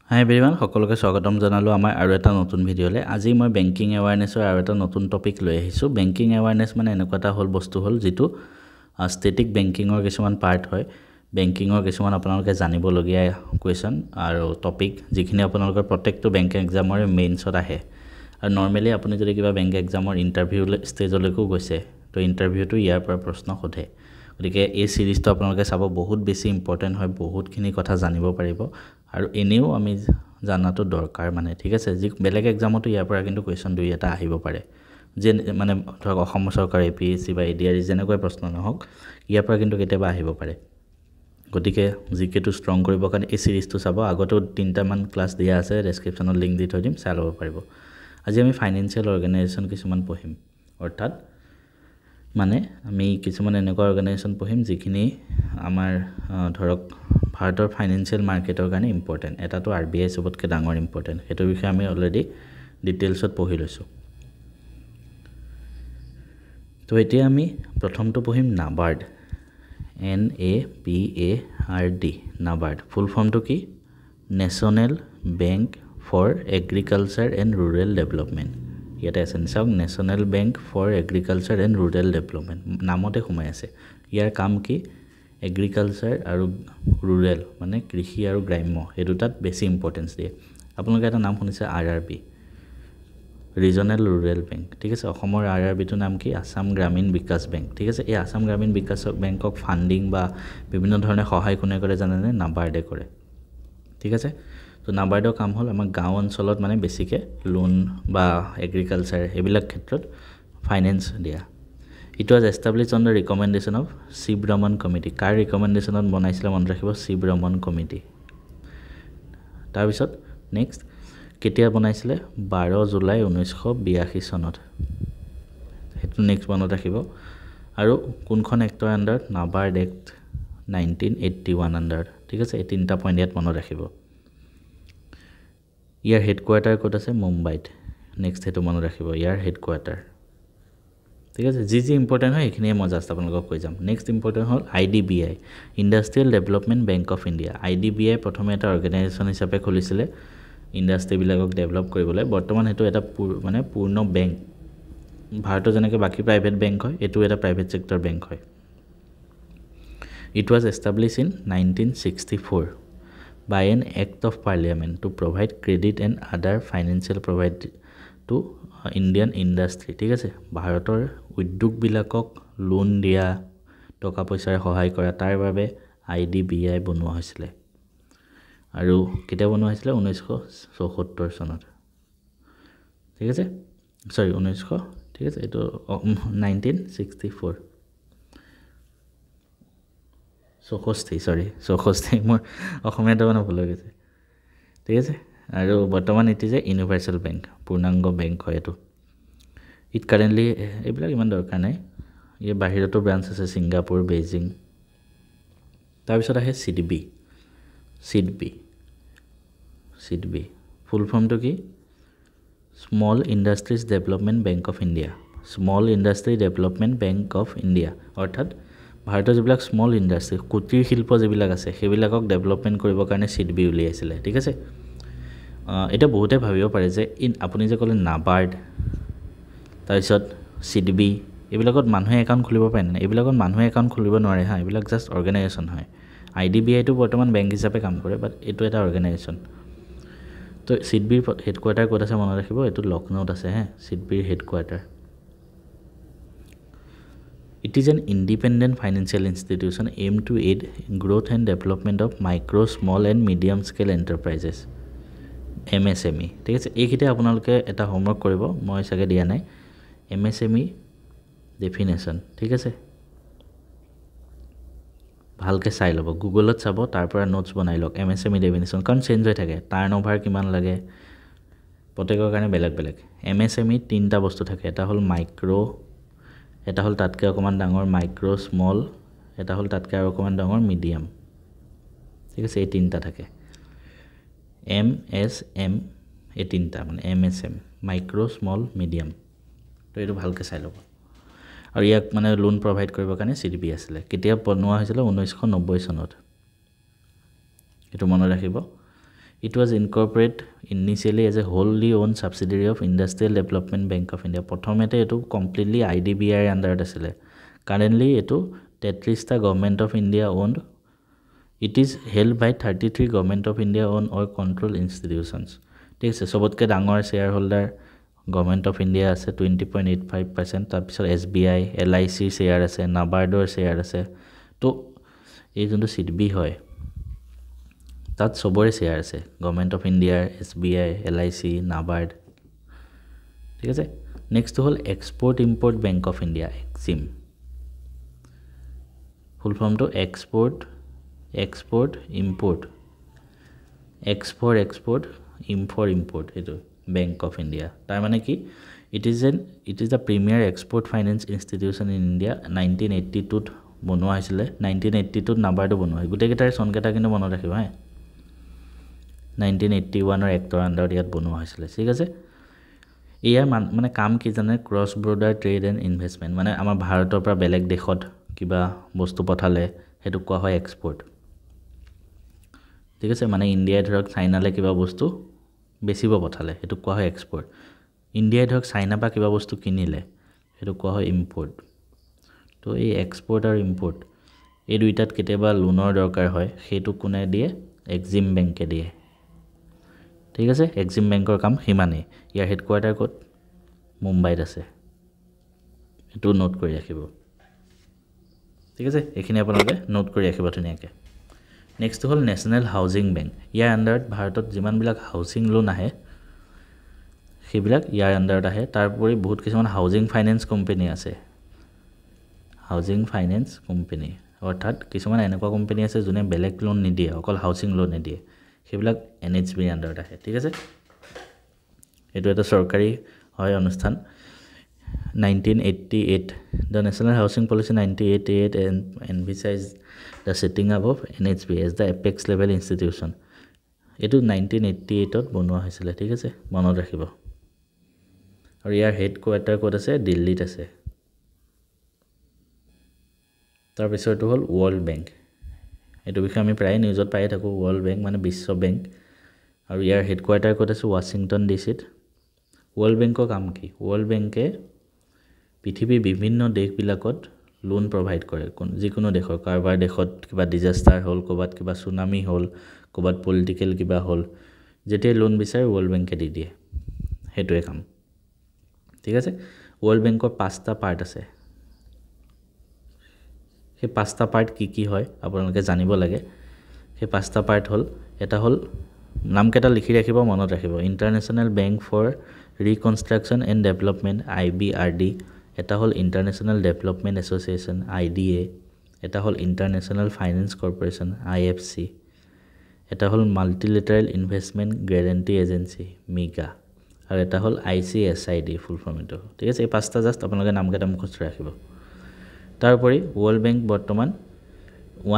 হাই everyone সকলোকে স্বাগতম জনালো আমাৰ আৰু এটা নতুন ভিডিঅ'লে আজি মই বেংকিং এৱাৰনেছৰ আৰু এটা নতুন টপিক লৈ আহিছো বেংকিং এৱাৰনেছ মানে এনেকুৱা এটা বস্তু হ'ল যেটো ষ্টেটিক বেংকিংৰ কিছুমান পাৰ্ট হয় বেংকিংৰ কিছুমান আপোনালোকে জানিব লগিয়া কোৱেশ্চন আৰু টপিক যিখিনি আপোনালোকৰ প্ৰত্যেকটো বেংক এক্সামৰ মেইনছত আহে আৰু নৰমালি আপুনি যদি কিবা বেংক এক্সামৰ ইন্টাৰভিউ ষ্টেজলৈকো গৈছে তো ইন্টাৰভিউটো ইয়াৰ পৰা প্ৰশ্ন সোধে গতিকে এই সিৰিজটো আপোনালোকে চাব বহুত বেছি ইম্পৰ্টেন্ট হয় বহুতখিনি কথা জানিব পাৰিব আৰু এনেও আমি জানাটো দৰকাৰ মানে ঠিক আছে যি বেলেগ এক্সামতো ইয়াৰ পৰা কিন্তু কোৱেশ্চন দুই এটা আহিব পাৰে যে মানে ধৰক অসম চৰকাৰ এপিএসসি বা এডিআৰই যেনেকৈ প্ৰশ্ন নহওক ইয়াৰ পৰা কিন্তু কেতিয়াবা আহিব পাৰে গতিকে জিকেটো ষ্ট্ৰং কৰিবৰ কাৰণে এই সিৰিজটো চাব আগতো 3টা মান ক্লাছ দিয়া আছে ডেসক্ৰিপচনত লিংক দি থৈ দিম চাই ল'ব পাৰিব আজি আমি ফাইনান্সিয়েল অৰ্গানাইজেশ্যন কিছুমান পঢ়িম অৰ্থাৎ মানে আমি কিছুমান এনেকুৱা অৰ্গানাইজেশ্যন পঢ়িম যিখিনি আমাৰ ধৰক ভাৰতৰ ফাইনান্সিয়েল মাৰ্কেটৰ কাৰণে ইম্পৰ্টেন্ট এটাটো আৰবিআই সবতকে ডাঙৰ ইম্পৰ্টেন্ট হেতু বিষয়ে আমি অলৰেডি ডিটেইলছত পঢ়ি লৈছো তো এতিয়া আমি প্ৰথমটো পঢ়িম নাবাৰ্ড NABARD নাবাৰ্ড ফুল ফৰ্মটো কি national bank for agriculture and rural development ইয়াতে আছে চাওক national bank for agriculture and rural development নামতে সোমাই আছে ইয়াৰ কাম কি এগ্ৰিকালচাৰ আৰু ৰুৰেল মানে কৃষি আৰু গ্ৰাম্য এই দুটাত বেছি ইম্পৰ্টেন্স দিয়ে আপোনালোকে এটা নাম শুনিছে আৰআৰবি ৰিজনেল ৰুৰেল বেংক ঠিক আছে অসমৰ আৰআৰবি টো নাম কি আসাম গ্ৰামীণ বিকাশ বেংক ঠিক আছে এই আসাম গ্ৰামীণ বিকাশ বেংকক ফান্ডিং বা বিভিন্ন ধৰণে সহায় কোনে কৰে জানেনে নাবাৰ্ডে কৰে ঠিক আছে তো নাবাৰ্ডৰ কাম হ'ল আমাৰ গাঁও অঞ্চলত মানে বেছিকে লোন বা এগ্ৰিকালচাৰ এইবিলাক ক্ষেত্ৰত ফাইনান্স দিয়া It was established on the recommendation of Subramon Committee. কাৰ ৰিকমেন্ডেশনত বনাইছিল মনত ৰাখিব Subramon Committee. তাৰ পিছত নেক্সট কেতিয়া বনাইছিল 12 জুলাই 1982 চনত হেতু নেক্সট মনত ৰাখিব আৰু কোনখন actor under NABARD act 1981 under ঠিক আছে এই তিনটা পইণ্ট ইয়াত মনত ৰাখিব ইয়াৰ হেডকোৱাৰ্টাৰ ক'ত আছে মুম্বাইত নেক্সট হেতু মনত ৰাখিব ইয়াৰ হেডকোৱাৰ্টাৰ ঠিক আছে জি ইম্পৰ্টেন্ট হয় এখিনি মই জাস্ট আপোনালোকক কৈ যাম নেক্সট ইম্পৰ্টেন্ট হ'ল IDBI industrial development bank of India IDBI প্ৰথমে এটা অৰ্গানাইজেশ্যন হিচাপে খুলিছিল ইন্ডাষ্ট্ৰি বিলাকক ডেভেলপ কৰিবলৈ বৰ্তমান হেতু এটা মানে পূৰ্ণ বেংক ভাৰতৰ যেনেকৈ বাকি প্ৰাইভেট বেংক হয় এটো এটা প্ৰাইভেট সেক্টৰ বেংক হয় It was established in 1964 by an act of parliament to provide credit and other financial provide to Indian industry ঠিক আছে ভাৰতৰ উদ্যোগ বিলাকক লোন দিয়া টকা পইচাৰ সহায় কৰা তাৰ বাবে আইডিবিআই বনোৱা হৈছিল আৰু কেতিয়া বনোৱা হৈছিল 1974 চনত ঠিক আছে সৰি 1900 ঠিক আছে এটো 1964 64 মোৰ অসমীয়াটো মানে ভুল হৈ গৈছে ঠিক আছে আৰু বৰ্তমান এটি যে ইউনিভাৰ্সাল বেংক পূৰ্ণাংগ বেংক হয় এটো ইট কাৰেন্টলি এইবিলাক ইমান দৰকাৰ নাই এই বাহিৰতো ব্ৰাঞ্চ আছে সিংগাপুৰ বেইজিং তাৰ পিছত আহে সিডবি ফুল ফৰ্মটো কি small industries development bank of India small industry development bank of India অৰ্থাৎ ভাৰতৰ যিবিলাক স্মল ইন্ডাষ্ট্ৰি কুটিৰ শিল্প যিবিলাক আছে সেইবিলাকক ডেভেলপমেন্ট কৰিবৰ কাৰণে সিডবি উলিয়াইছিল ঠিক আছে এটা বহুতে ভাবিব পাৰে যে আপুনি যে ক'লে নাবাৰ্ড তাৰ পিছত সিডবি এইবিলাকত মানুহে একাউন্ট খুলিব পাৰে না এইবিলাকত মানুহে একাউন্ট খুলিব নোৱাৰে হা এইবিলাক জাস্ট অৰ্গানাইজেশ্যন হয় আইডিবিআই টো বৰ্তমান বেংক হিচাপে কাম কৰে বাট এটো এটা অৰ্গানাইজেশ্যন তো সিডবিৰ হেডকোৱাৰ্টাৰ ক'ত আছে মনত ৰাখিব এটো লখনৌত আছে হে সিডবিৰ headquarter It is an independent financial institution aimed to aid growth and development of micro, small and medium scale enterprises. MSME. ঠিক আছে এইখিতে আপোনালোকে এটা হোমৱৰ্ক কৰিব মই সাগে দিয়া নাই MSME ডেফিনেশন ঠিক আছে ভালকে চাই লব গুগলত চাব তাৰ পৰা নোটস বনাই লওক MSME ডেফিনেশন কাৰণ চেঞ্জ হৈ থাকে টাৰ্নওভাৰ কিমান লাগে প্ৰত্যেকৰ কাৰণে বেলেগ বেলেগ MSME তিনটা বস্তু থাকে এটা হ'ল মাইক্ৰো এটা হল তাতকে অকমান ডাঙৰ মাইক্ৰো স্মল এটা হল তাতকে আৰু অকমান ডাঙৰ মিডিয়াম ঠিক আছে এই তিনটা থাকে MSM এই তিনটা মানে MSM মাইক্ৰো স্মল মিডিয়াম তো এটো ভালকে চাই লব আৰু ইয়াক মানে লোন প্ৰভাইড কৰিবৰ কাৰণে সিডিবি আছিল কেতিয়া বনোৱা হৈছিল 1990 চনত এটো মনত ৰাখিব It was incorporated initially as a wholly owned subsidiary of Industrial Development Bank of India. প্ৰথমতে এটো completely IDBI under আছিলে. Currently এটো 33টা Government of India owned. It is held by 33 Government of India owned or controlled institutions. ঠিক আছে সবতকে ডাঙৰ shareholder Government of India আছে 20.85%. তাৰপিছত SBI, LIC share আছে, NABARDৰ share আছে. তো এই যোনটো CDB হয় তাত সবৰে শেয়াৰ আছে গভৰ্নমেন্ট অফ ইন্ডিয়াৰ SBI LIC NABARD ঠিক আছে নেক্সট হল export import bank of India EXIM full form তো এক্সপোর্ট ইম্পোর্ট ইম্পোর্ট এটো বেংক অফ ইন্ডিয়া তাৰ মানে কি it is the premier export finance institution in India 1982 ত বনোৱা হৈছিল 1982 ত নাবাৰ্ডো বনোৱা হয় গুটেকেটাৰ সনকেটা কিন্তু মনত ৰাখিবা হে 1981 এক্টৰ আন্ডাৰ ইয়াত বনোৱা হৈছিল ঠিক আছে ইয়াৰ মানে কাম কি জানে cross border trade and investment মানে আমাৰ ভাৰতৰ পৰা বেলেগ দেশত কিবা বস্তু পঠালে হেতু কোৱা হয় এক্সপোৰ্ট ঠিক আছে মানে ইন্ডিয়াই ধৰক চাইনালে কিবা বস্তু বেছিব পঠালে হেতু কোৱা হয় এক্সপোৰ্ট ইন্ডিয়াই ধৰক চাইনা পৰা কিবা বস্তু কিনিলে হেতু কোৱা হয় ইম্পোৰ্ট তো এই এক্সপোৰ্ট আৰু ইম্পোৰ্ট এই দুইটাত কেতিয়াবা লোনৰ দৰকাৰ হয় হেতু কোনে দিয়ে এক্সিম বেংকে দিয়ে ঠিক আছে এক্সিম বেংকৰ কাম হিমানে ইয়াৰ হেডকোয়াৰ্টাৰ ক'ত মুম্বাইত আছে এটো নোট কৰি ৰাখিব ঠিক আছে এখিনি আপোনালোকে নোট কৰি ৰাখিব ধুনীয়াকৈ নেক্সট হল নেশনাল হাউজিং বেংক ইয়াৰ আন্ডাৰত ভাৰতত যিমান বিলাক হাউজিং লোন আহে সেইবিলাক ইয়াৰ আন্ডাৰত আহে তাৰপৰি বহুত কিছুমান হাউজিং ফাইনেন্স কোম্পানী আছে হাউজিং ফাইনেন্স কোম্পানী অৰ্থাৎ কিছুমান এনেকুৱা কোম্পানী আছে যোনে বেলেগ লোন নিদিয়ে অকল হাউজিং লোন নিদিয়ে সেইবিলাক NHB আন্ডাৰত আহে ঠিক আছে এটো এটা চৰকাৰী হয় অনুষ্ঠান 1988 the national housing policy 1988 envisaged the setting up of NHB as the apex level institution এটো 1988 ত বনোৱা হৈছিল ঠিক আছে মনত ৰাখিব আৰু ইয়াৰ হেডকোয়াৰ্টাৰ ক'ত আছে দিল্লীত আছে তাৰ পিছৰটো হল ওয়াৰ্ল্ড বেংক এটো বিষয় আমি প্ৰায় নিউজত পাই থাকো ওয়াৰ্ল্ড বেংক মানে বিশ্ব বেংক আৰু ইয়াৰ হেডকোয়াৰ্টাৰ ক'ত আছে ওয়াশ্বিংটন ডিসিত ওয়াৰ্ল্ড বেংকৰ কাম কি ওয়াৰ্ল্ড বেংকে পৃথিৱীৰ বিভিন্ন দেশবিলাকত লোন প্ৰভাইড কৰে যিকোনো দেশৰ কাৰবাৰ দেশত কিবা ডিজাস্টাৰ হল কবাত কিবা সুনামি হল কবাত পলিটিক্যাল কিবা হল যেতে লোন বিচাৰে ওয়াৰ্ল্ড বেংকে দি দিয়ে হেতুৱে কাম ঠিক আছে ওয়াৰ্ল্ড বেংকৰ 5টা পাৰ্ট আছে সেই 5টা পাৰ্ট কি হয় আপোনালোকে জানিব লাগে সেই 5টা পাৰ্ট হল এটা হল নামকেটা লিখি ৰাখিব মনত ৰাখিব international bank for reconstruction and development IBRD এটা হল ইন্টাৰনেশনাল ডেভেলপমেন্ট এছ'চিয়েশ্যন IDA এটা হল ইন্টাৰনেশনাল ফাইনেন্স কৰ্পোৰেচন IFC এটা হল multilateral investment guarantee agency MIGA আৰু এটা হল ICSID ফুল ফৰ্ম এটো ঠিক আছে এই 5টা জাস্ট আপোনালোকে নামকেটা মুখস্থ ৰাখিব তাৰপৰে ওয়াৰ্ল্ড ব্যাংক বৰ্তমান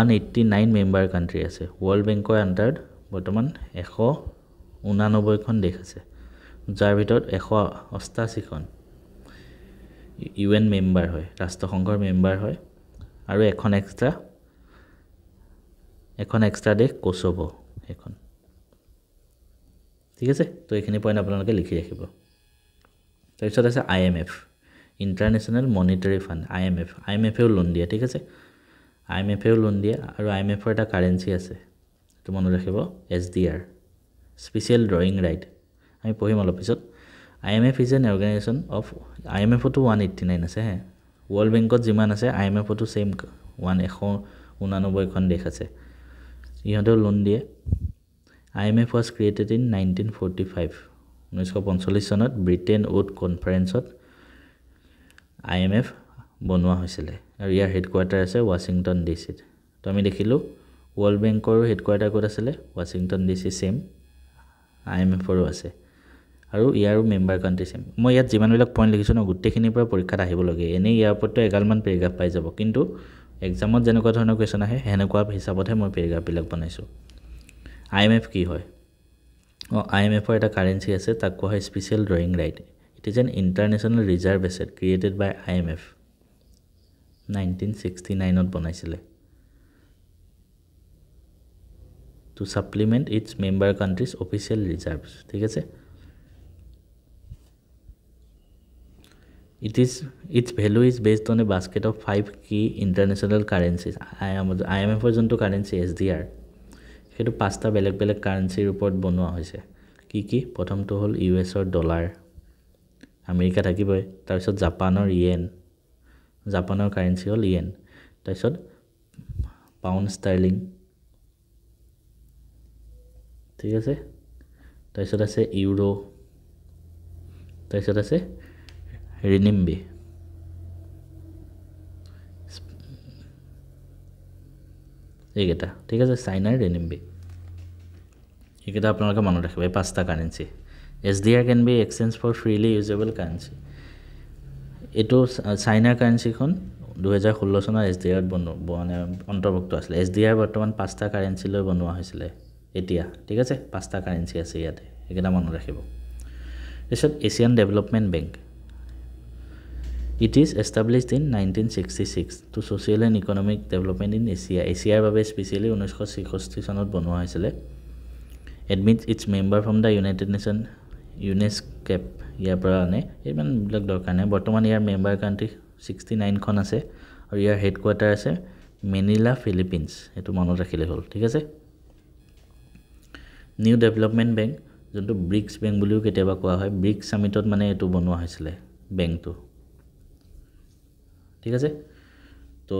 189 মেম্বাৰ কান্ট্ৰি আছে ওয়াৰ্ল্ড ব্যাংকৰ আন্ডাৰত বৰ্তমান 189 খন দেশ আছে যাৰ ভিতৰত 188 খন UN মেম্বাৰ হয় ৰাষ্ট্ৰসংঘৰ মেম্বাৰ হয় আৰু এখন এক্সট্ৰা দেশ কোসোভো এখন ঠিক আছে তো এখিনি পইণ্ট আপোনালোকে লিখি ৰাখিব তাৰপিছত আছে IMF ইন্টাৰনেশনাল মনিটাৰী ফান্ড IMF এও লোন দিয়ে ঠিক আছে IMF এও লোন দিয়ে আৰু IMF ৰ এটা কাৰেন্সি আছে তো মনত ৰাখিব SDR স্পেশাল ড্ৰয়িং ৰাইট আমি পঢ়িম অলপ পিছত IMF is an organization of IMF তো 189 আছে হে ওয়ার্ল্ড বেংকত যিমান আছে IMF তো সেম 189 খন দেশ আছে ইহঁতে লোন দিয়ে IMF was created in 1945 1945 চনত ব্ৰিটেন উড কনফাৰেন্সত IMF বনোৱা হৈছিল আৰু ইয়াৰ হেডকোয়াৰ্টাৰ আছে ওয়াশ্বিংটন ডিসিত তো আমি দেখিলো ওয়াৰ্ল্ড বেংকৰ হেডকোয়াৰ্টাৰ ক'ত আছিল ওয়াশ্বিংটন ডিসি সেম IMF ৰো আছে আৰু ইয়াৰো মেম্বাৰ কান্ট্ৰি সেম মই ইয়াত যিমানবিলাক পইণ্ট লিখিছো ন গুটেখিনিৰ পৰা পৰীক্ষাত আহিব লাগে এনে ইয়াৰ ওপৰতো এগালমান পেৰাগ্ৰাফ পাই যাব কিন্তু এক্সামত যেনেকুৱা ধৰণৰ কোৱেশ্চন আহে হেনেকুৱা হিচাপতহে মই পেৰাগ্ৰাফবিলাক বনাইছো IMF কি হয় IMF ৰ এটা কাৰেন্সি আছে তাক কোৱা হয় special drawing right It is an international reserve asset created by IMF 1969 ত বনাইছিলে to supplement its member countries' official reserves. ঠিক আছে? Its value is based on a basket of 5 key international currencies. IMF for যোনটো currency SDR সেইটো পাঁচটা বেলেগ বেলেগ কাৰেন্সিৰ ওপৰত বনোৱা হৈছে কি প্ৰথমটো হ'ল US ৰ ডলাৰ আমেৰিকা থাকিবই তাৰপিছত জাপানৰ ইয়েন জাপানৰ কাৰেন্সি হ'ল ইয়েন তাৰপিছত পাউণ্ড ষ্টাৰ্লিং ঠিক আছে তাৰপিছত আছে ইউৰো তাৰপিছত আছে ৰিনিম্বি এইকেইটা ঠিক আছে চাইনাৰ ৰিনিম্বি এইকেইটা আপোনালোকে মনত ৰাখিব এই পাঁচটা currency SDR can be exchanged for freely usable currency এটো চাইনাৰ কাৰেন্সিখন 2016 চনৰ SDR অন্তৰ্ভুক্ত আছিল SDR বৰ্তমান পাঁচটা কাৰেন্সি লৈ বনোৱা হৈছিল এতিয়া ঠিক আছে পাঁচটা কাৰেন্সি আছে ইয়াতে এইকেইটা মনত ৰাখিব তাৰপিছত Asian development bank It is established in 1966 to social and economic development in Asia. Asia বাবে স্পেশালি 1966 চনত বনোৱা হৈছিল admits its member from the United Nations UNESCO ইয়াৰ পৰা আনে ইমান ব্লক দৰকাৰ নাই বৰ্তমান ইয়াৰ মেম্বাৰ কান্ট্ৰি 69 খন আছে আৰু ইয়াৰ হেডকোৱাৰ্টাৰ আছে মেনিলা ফিলিপিনছ এটো মনত ৰাখিলে হ'ল ঠিক আছে নিউ ডেভেলপমেন্ট বেংক যোনটো ব্ৰিক্স বেংক বুলিও কেতিয়াবা কোৱা হয় ব্ৰিক্স সামিটত মানে এটো বনোৱা হৈছিল বেংকটো ঠিক আছে তো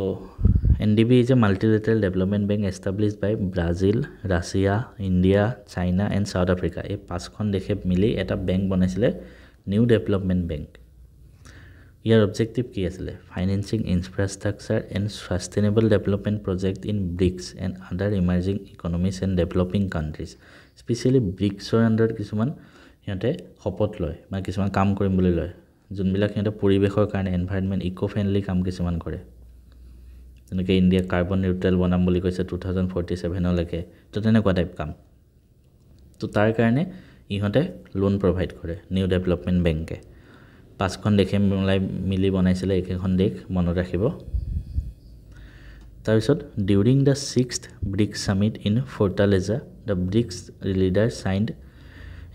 NDB is a multilateral development bank established by Brazil, Russia, India, China and South Africa. এই পাঁচখন দেশে মিলি এটা বেংক বনাইছিলে নিউ ডেভেলপমেন্ট বেংক ইয়াৰ অবজেক্টিভ কি আছিল financing infrastructure and sustainable development project in BRICS and other emerging economies and developing countries specially ব্ৰিক্সৰ আন্ডাৰত কিছুমান সিহঁতে শপত লয় বা কিছুমান কাম কৰিম বুলি লয় যোনবিলাক সিহঁতে পৰিৱেশৰ কাৰণে এনভায়ৰনমেন্ট ইকো ফ্ৰেন্ডলি কাম কিছুমান কৰে যেনেকৈ ইণ্ডিয়া কাৰ্বন নিউট্ৰেল বনাম বুলি কৈছে 2047 লৈকে তো তেনেকুৱা টাইপ কাম তো তাৰ কাৰণে ইহঁতে লোন প্ৰভাইড কৰে নিউ ডেভেলপমেন্ট বেংকে পাঁচখন দেশে মিলি বনাইছিলে একেখন দেশ মনত ৰাখিব তাৰপিছত during the 6th BRICS summit in Fortaleza the BRICS leader signed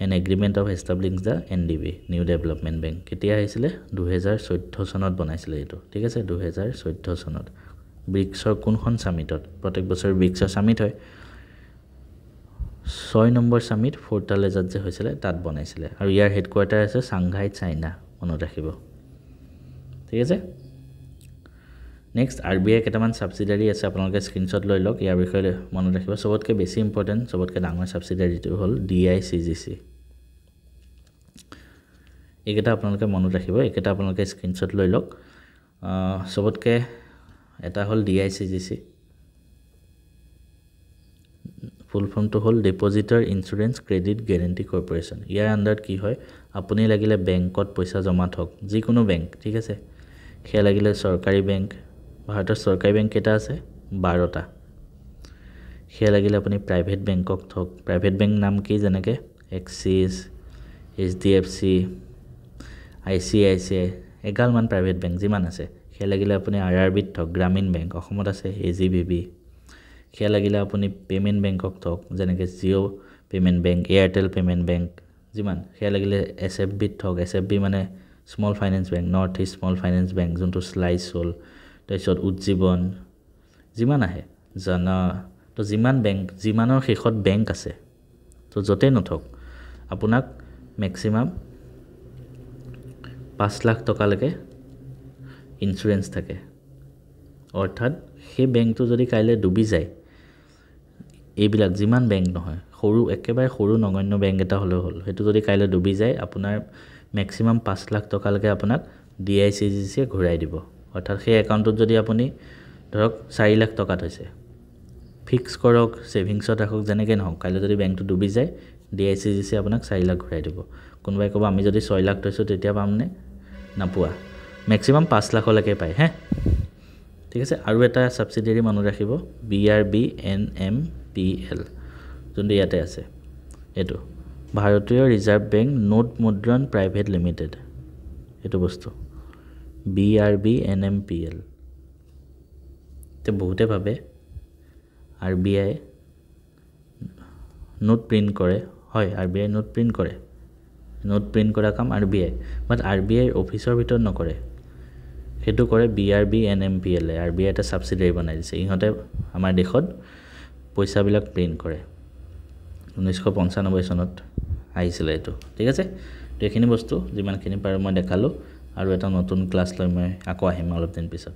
an agreement of establishing the NDB New Development Bank কেতিয়া আহিছিলে 2014 চনত বনাইছিলে এটো ঠিক আছে 2014 চনত ব্ৰিক্সৰ কোনখন সামিটত প্ৰত্যেক বছৰ ব্ৰিক্সৰ সামিট হয় 6 নম্বৰ সামিট ফৰ্টালেজাত যে হৈছিল তাত বনাইছিলে আৰু ইয়াৰ হেডকোৱাৰ্টাৰ আছে সাংঘাই চাইনা মনত ৰাখিব ঠিক আছে নেক্সট RBI কেটামান সাবসিডাৰি আছে আপোনালোকে স্ক্ৰিনশ্বট লৈ লওক ইয়াৰ বিষয়ে মনত ৰাখিব সবতকৈ বেছি ইম্পৰ্টেন্ট সবতকৈ ডাঙৰ সাবসিডাৰিটো হ'ল DICGC এইকেইটা আপোনালোকে মনত ৰাখিব এইকেইটা আপোনালোকে স্ক্ৰিনশ্বট লৈ লওক সবতকৈ এটা হ'ল DICGC ফুল ফৰ্মটো হ'ল ডিপজিটৰ ইনস্যুৰেন্স ক্ৰেডিট গ্যাৰান্টি কৰ্পোৰেচন ইয়াৰ আন্ডাৰত কি হয় আপুনি লাগিলে বেংকত পইচা জমা থক যিকোনো বেংক ঠিক আছে সেয়া লাগিলে চৰকাৰী বেংক ভাৰতৰ চৰকাৰী বেংক কেইটা আছে 12টা সেয়া লাগিলে আপুনি প্ৰাইভেট বেংকক থক প্ৰাইভেট বেংক নাম কি যেনেকৈ এক্সিস HDFC ICICI এগালমান প্ৰাইভেট বেংক যিমান আছে সেয়া লাগিলে আপুনি RRB থক গ্ৰামীণ বেংক অসমত আছে AGBB সেয়া লাগিলে আপুনি পেমেন্ট বেংকক থক যেনেকৈ Jio' payment bank Airtel payment bank যিমান সেয়া লাগিলে SFB থক SFB মানে small finance bank north east small finance bank যোনটো স্লাইস হ'ল তাৰপিছত উজ্জীৱন যিমান আহে জানা তো যিমান বেংক যিমানৰ শেষত বেংক আছে তো যতে নথক আপোনাক ম্যাক্সিমাম 5 লাখ টকা লৈকে ইনস্যুৰেন্স থাকে অৰ্থাৎ সেই বেংকটো যদি কাইলে ডুবি যায় এইবিলাক যিমান বেংক নহয় সৰু একেবাৰে সৰু নগণ্য বেংক এটা হলে হ'ল হেতু যদি কাইলে ডুবি যায় আপোনাৰ ম্যাক্সিমাম 5 লাখ টকা লৈকে আপোনাক DICGC ঘূৰাই দিব অৰ্থাৎ সেই একাউণ্টত যদি আপুনি ধৰক 4 লাখ টকা থৈছে ফিক্স কৰক সেভিংছত ৰাখক যেনেকৈ নহওক কাইলে যদি বেংকটো ডুবি যায় DICGC আপোনাক 4 লাখ ঘূৰাই দিব কোনবাই ক'ব আমি যদি 6 লাখ থৈছো তেতিয়া পামনে নাপোৱা ম্যাক্সিমাম 5 লাখ লৈকে পায় হে ঠিক আছে আৰু এটা সাবসিডাৰি মনত ৰাখিব BRB NMPL যোনটো ইয়াতে আছে এটো ভাৰতীয় ৰিজাৰ্ভ বেংক নোট মুদ্ৰণ প্ৰাইভেট লিমিটেড এটো বস্তু BRB NMPL তে বহুতে ভাবে RBI নোট প্ৰিণ্ট কৰে হয় RBI নোট প্ৰিণ্ট কৰে নোট প্ৰিণ্ট কৰা কাম RBI বাট RBI অফিচৰ ভিতৰত নকৰে সেইটো কৰে BRB NMPL RBI এটা সাবসিডাৰি বনাই দিছে ইহঁতে আমাৰ দেশত পইচাবিলাক প্ৰিণ্ট কৰে 1995 চনত আহিছিল এটো ঠিক আছে তো এইখিনি বস্তু যিমানখিনি পাৰো মই দেখালো আৰু এটা নতুন ক্লাছ লৈ মই আকৌ আহিম অলপ দিন পিছত